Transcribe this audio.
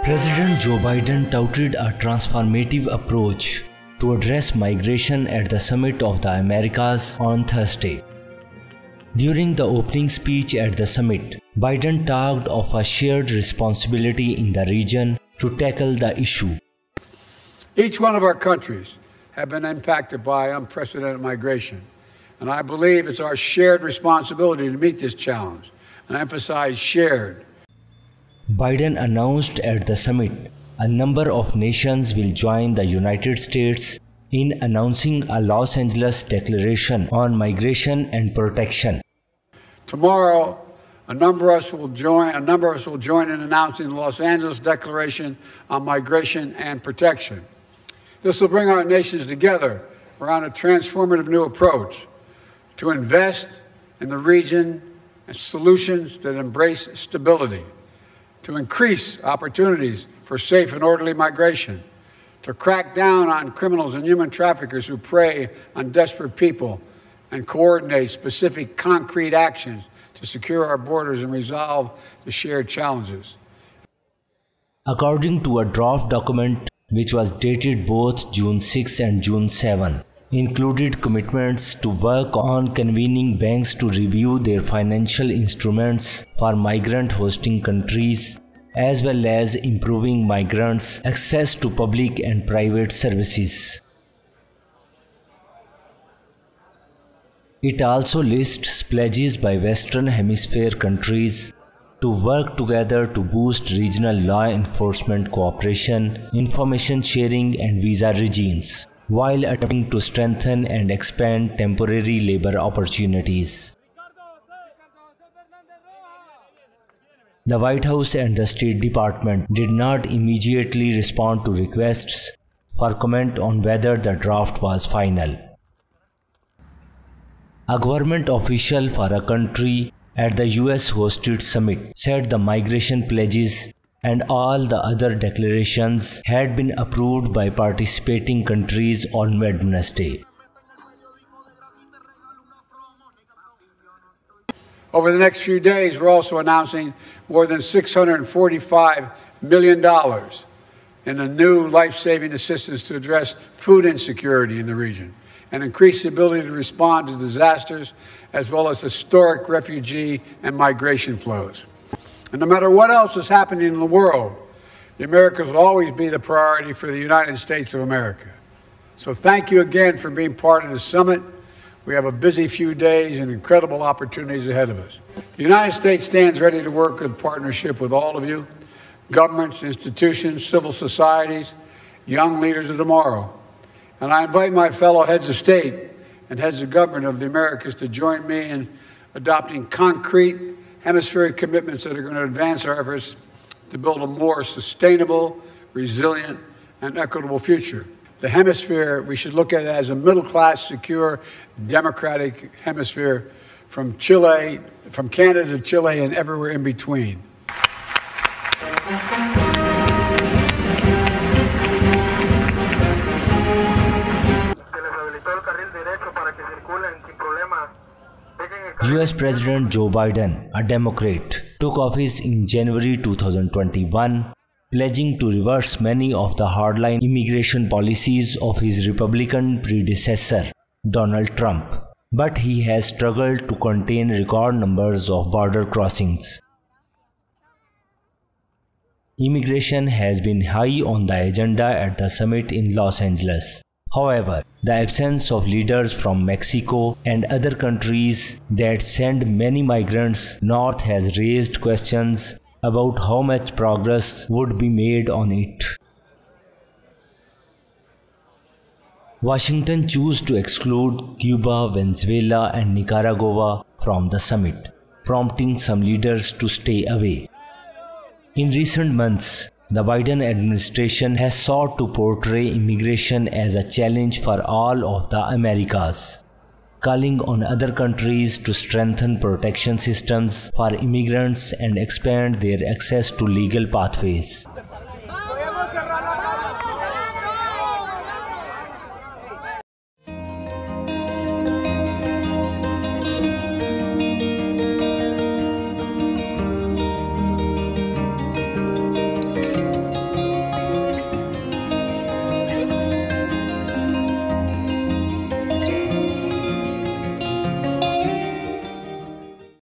President Joe Biden touted a transformative approach to address migration at the Summit of the Americas on Thursday. During the opening speech at the summit, Biden talked of a shared responsibility in the region to tackle the issue. Each one of our countries have been impacted by unprecedented migration, and I believe it's our shared responsibility to meet this challenge, and I emphasize shared. Biden announced at the summit a number of nations will join the United States in announcing a Los Angeles Declaration on Migration and Protection. Tomorrow, a number of us will join in announcing the Los Angeles Declaration on Migration and Protection. This will bring our nations together around a transformative new approach to invest in the region and solutions that embrace stability, to increase opportunities for safe and orderly migration, to crack down on criminals and human traffickers who prey on desperate people, and coordinate specific concrete actions to secure our borders and resolve the shared challenges. According to a draft document which was dated both June 6 and June 7, included commitments to work on convening banks to review their financial instruments for migrant-hosting countries, as well as improving migrants' access to public and private services. It also lists pledges by Western Hemisphere countries to work together to boost regional law enforcement cooperation, information sharing and visa regimes, while attempting to strengthen and expand temporary labor opportunities. The White House and the State Department did not immediately respond to requests for comment on whether the draft was final. A government official for a country at the US-hosted summit said the migration pledges and all the other declarations had been approved by participating countries on Wednesday. Over the next few days, we're also announcing more than $645 million in a new life-saving assistance to address food insecurity in the region and increase the ability to respond to disasters as well as historic refugee and migration flows. And no matter what else is happening in the world, the Americas will always be the priority for the United States of America. So thank you again for being part of the summit. We have a busy few days and incredible opportunities ahead of us. The United States stands ready to work in partnership with all of you, governments, institutions, civil societies, young leaders of tomorrow. And I invite my fellow heads of state and heads of government of the Americas to join me in adopting concrete hemispheric commitments that are going to advance our efforts to build a more sustainable, resilient, and equitable future. The hemisphere, we should look at it as a middle-class, secure, democratic hemisphere from Canada to Chile and everywhere in between. US President Joe Biden, a Democrat, took office in January 2021, pledging to reverse many of the hardline immigration policies of his Republican predecessor, Donald Trump. But he has struggled to contain record numbers of border crossings. Immigration has been high on the agenda at the summit in Los Angeles. However, the absence of leaders from Mexico and other countries that send many migrants north has raised questions about how much progress would be made on it. Washington chose to exclude Cuba, Venezuela, and Nicaragua from the summit, prompting some leaders to stay away. In recent months, the Biden administration has sought to portray immigration as a challenge for all of the Americas, calling on other countries to strengthen protection systems for immigrants and expand their access to legal pathways.